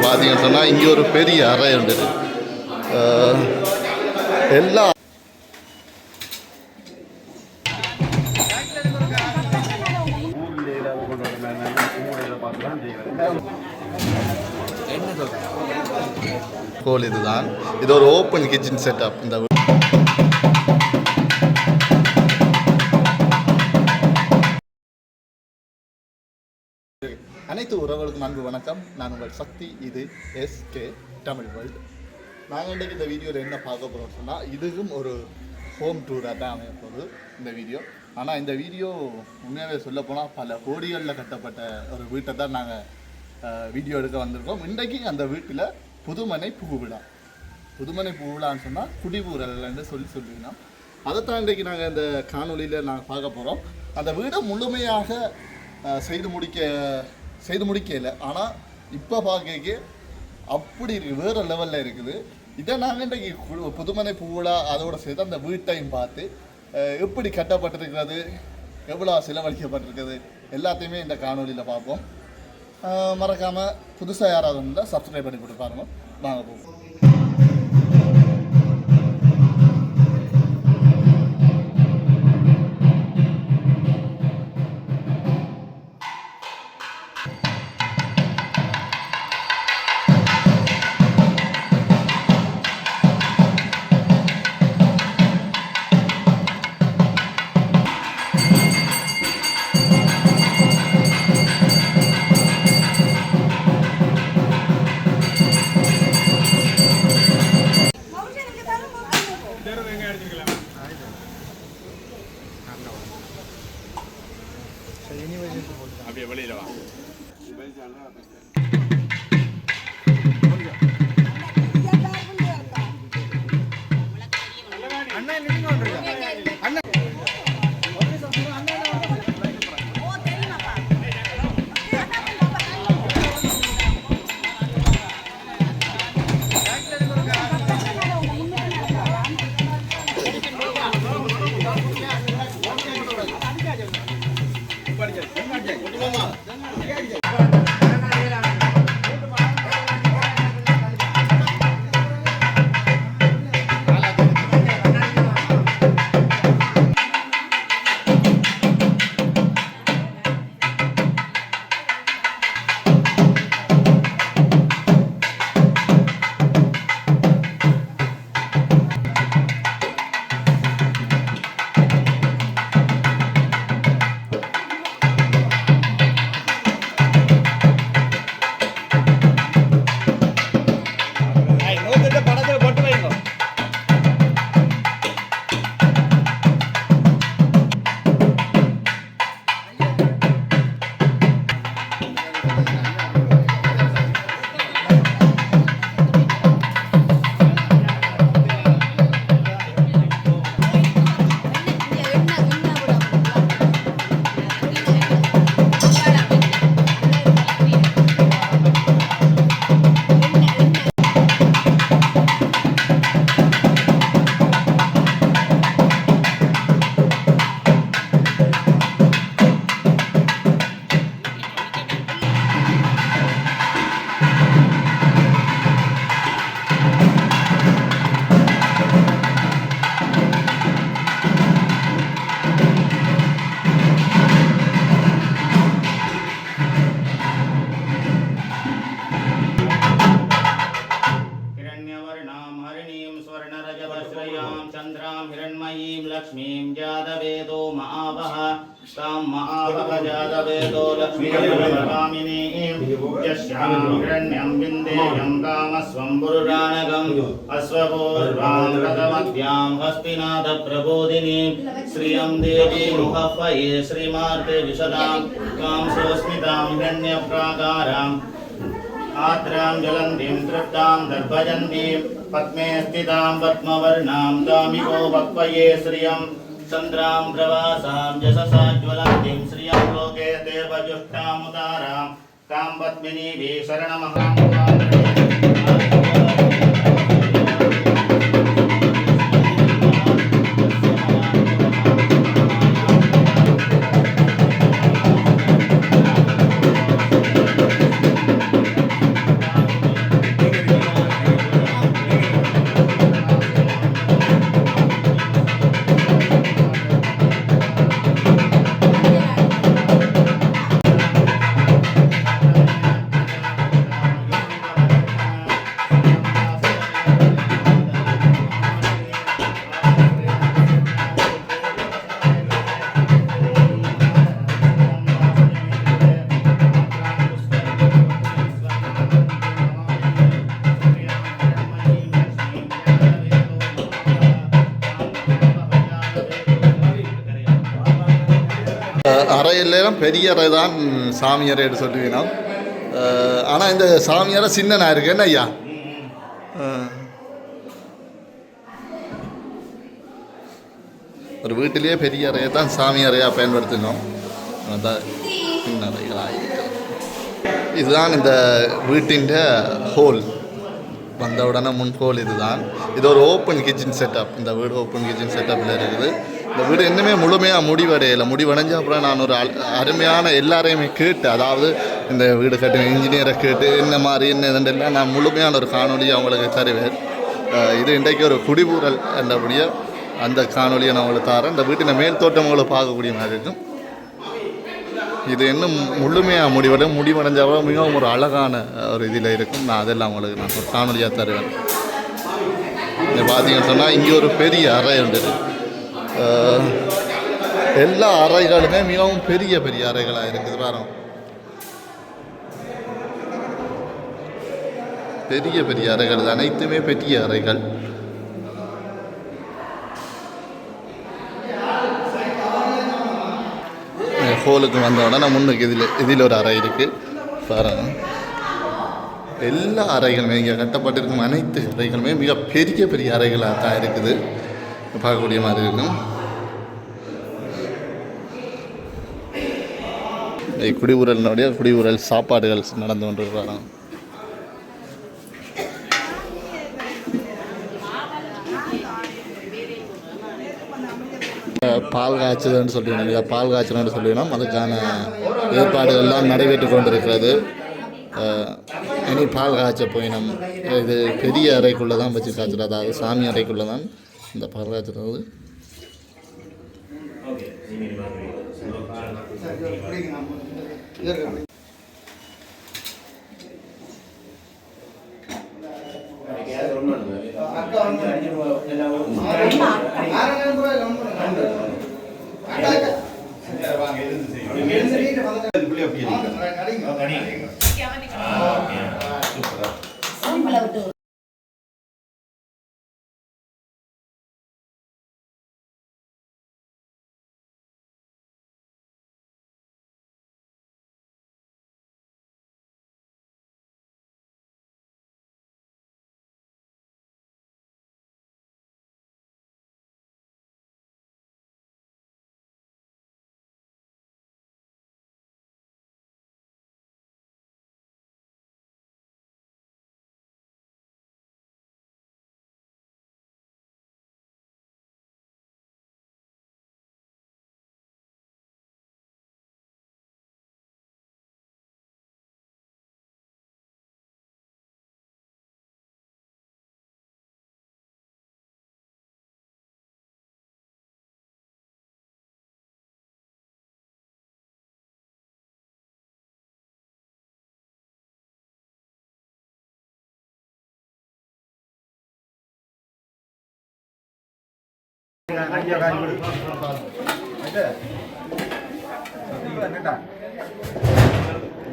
பார்த்தீங்கன்னு சொன்னால் இங்கே ஒரு பெரிய அறை இருந்தது. எல்லா கோல் இதுதான். இது ஒரு ஓப்பன் கிச்சன் செட்டப். இந்த அனைத்து உறவுகளுக்கும் அன்பு வணக்கம். நான் உங்கள் சக்தி. இது எஸ்கே தமிழ் வேர்ல்டு. நாங்கள் இன்றைக்கு இந்த வீடியோவில் என்ன பார்க்க போகிறோம் சொன்னால், இதுவும் ஒரு ஹோம் டூராக தான் அமைய போகுது இந்த வீடியோ. ஆனால் இந்த வீடியோ உண்மையாகவே சொல்லப்போனால் பல கோடிகளில் கட்டப்பட்ட ஒரு வீட்டை தான் நாங்கள் வீடியோ எடுக்க வந்திருக்கோம். இன்றைக்கு அந்த வீட்டில் புதுமனை பூவிழா. புதுமனை பூவிழான்னு சொன்னால் குடிபூரல்னு சொல்லியிருந்தோம். அதைத்தான் இன்றைக்கு நாங்கள் இந்த காணொலியில் நாங்கள் பார்க்க போகிறோம். அந்த வீடை முழுமையாக செய்து முடிக்கல. ஆனால் இப்போ பார்க்க அப்படி இருக்குது, வேறு லெவலில் இருக்குது. இதை நாங்கள் இன்றைக்கி புதுமனை பூவிழா அதோட சேர்த்து அந்த வீட்டையும் பார்த்து எப்படி கட்டப்பட்டிருக்கிறது, எவ்வளோ செலவழிக்கப்பட்டிருக்குது எல்லாத்தையுமே இந்த காணொலியில் பார்ப்போம். மறக்காமல் புதுசாக யாராவது இருந்தால் சப்ஸ்கிரைப் பண்ணி கொடுத்து பாருங்கள். வாங்க போவோம். அப்படியே வெளியில வா. அண்ணா நீங்க அண்ணா लक्ष्मीं जातवेदो महावः तां महावः जातवेदो लक्ष्मीं यस्यां हिरण्यं विन्देयं कामस्वं पुरुषानकम् अश्वपूर्वां रथमद्यां हस्तिनाथप्रबोधिनीं श्रियं देवी मुहफये श्रीमार्ते विशदां कां सोऽस्मितां हिरण्यप्राकाराम् आद्रां ज्वलन्तीं तृप्तां दर्भजन्तीं पद्मे स्थितां पद्मवर्णां दामिको वक्पये श्रियं चन्द्रां प्रवासां यशसा ज्वलन्तीं श्रियं लोके देवजुष्टामुदारां तां पद्मिनीं शरणमहां அறையெல்லாம் பெரிய அறை தான் சாமி அறைன்னு சொல்லுவீங்க. ஆனால் இந்த சாமி அறை சின்னனா இருக்கு என்ன ஐயா? ஒரு வீட்டிலேயே பெரிய அறையை தான் சாமி அறையாக பயன்படுத்தினோம். அதான் சின்ன அறைகளாக இருக்கிறது. இதுதான் இந்த வீட்டின் ஹோல். வந்த உடனே முன் ஹோல் இதுதான். இது ஒரு ஓப்பன் கிச்சன் செட்டப். இந்த வீடு ஓப்பன் கிச்சன் செட்டப்பில் இருக்குது. இந்த வீடு இன்னுமே முழுமையாக முடிவடையலை. முடிவடைஞ்ச அப்புறம் நான் ஒரு அருமையான எல்லாரையுமே கேட்டு, அதாவது இந்த வீடு கட்டின இன்ஜினியரை கேட்டு என்ன மாதிரி என்ன இதுன்றெல்லாம் நான் முழுமையான ஒரு காணொலியை அவங்களுக்கு தருவேன். இது இன்றைக்கு ஒரு குடிபூரல் என்றபடியே அந்த காணொலியை நான் உங்களுக்கு தரேன். இந்த வீட்டின் மேல் தோட்டம் உங்களுக்கு பார்க்கக்கூடிய மாதிரி இருக்கும். இது இன்னும் முழுமையாக முடிவடைஞ்சாலும் மிகவும் ஒரு அழகான ஒரு இதில் இருக்கும். நான் அதெல்லாம் உங்களுக்கு நான் ஒரு காணொலியாக தருவேன். இங்கே பார்த்தீங்கன்னு சொன்னால் இங்கே ஒரு பெரிய அறை இருந்தது. எல்லா அறைகளுமே மிகவும் பெரிய பெரிய அறைகளாக இருக்குது. பாருங்க, பெரிய பெரிய அறைகள், அனைத்துமே பெரிய அறைகள். ஹோலுக்கு வந்தோடனே முன்னுக்கு இதில் ஒரு அறை இருக்குது பாருங்க. எல்லா அறைகளுமே இங்கே கட்டப்பட்டிருக்கும் அனைத்து அறைகளுமே மிக பெரிய பெரிய அறைகளாக தான் இருக்குது. பார்க்கக்கூடிய மாதிரி இருக்கும். குடியுரல் சாப்பாடுகள் நடந்து கொண்டிருக்கிறாங்க. பால் காய்ச்சதுன்னு சொல்லிடணும் இல்லையா? பால் காய்ச்சல்னு சொல்லிடணும். அதுக்கான ஏற்பாடுகள்லாம் நடைபெற்று கொண்டிருக்கிறது. இனி பால் காய்ச்ச போய் இது பெரிய அறைக்குள்ளே தான் வச்சு காய்ச்சல், அதாவது சாமி அறைக்குள்ளே தான் இந்த பால் காய்ச்சல்.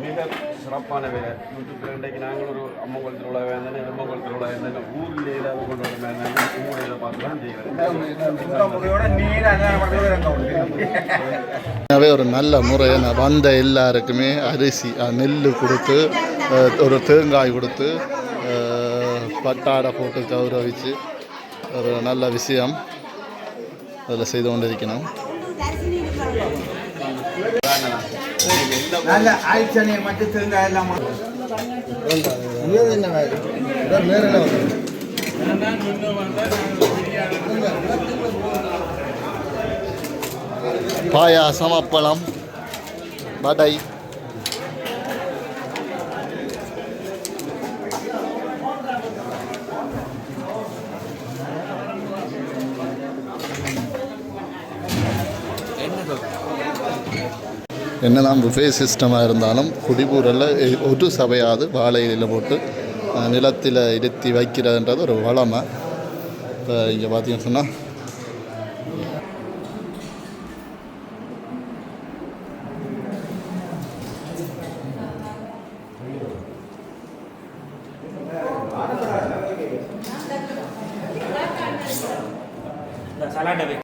மிக சிறப்பான வேலை. இன்றைக்கு நாங்கள் ஒரு அம்மங்கோல் திருவிழா வேண்டாம், எம்மங்கோல் திருவிழா இருந்தாங்க, ஊரில் ஏதாவது கொண்டு வர மாதிரி ஊரில் பார்த்து தான் செய்கிறேன். ஒரு நல்ல முறை வந்த எல்லாருக்குமே அரிசி நெல் கொடுத்து ஒரு தேங்காய் கொடுத்து பட்டாடை போட்டு கௌரவிச்சு ஒரு நல்ல விஷயம் அதில் செய்து கொண்டிருக்கணும். நல்ல ஆய்ச்சனையை மட்டும் தேங்காய் எல்லாம் பாயாசம், அப்பளம், வடை, என்னதான் புஃபே சிஸ்டமாக இருந்தாலும் குடிபூரில் ஒரு சபையாவது வாழை இலையில் போட்டு நிலத்தில் இருத்தி வைக்கிறதுன்றது ஒரு வளமை. இப்போ இங்கே பார்த்தீங்கன்னு சொன்னால் salad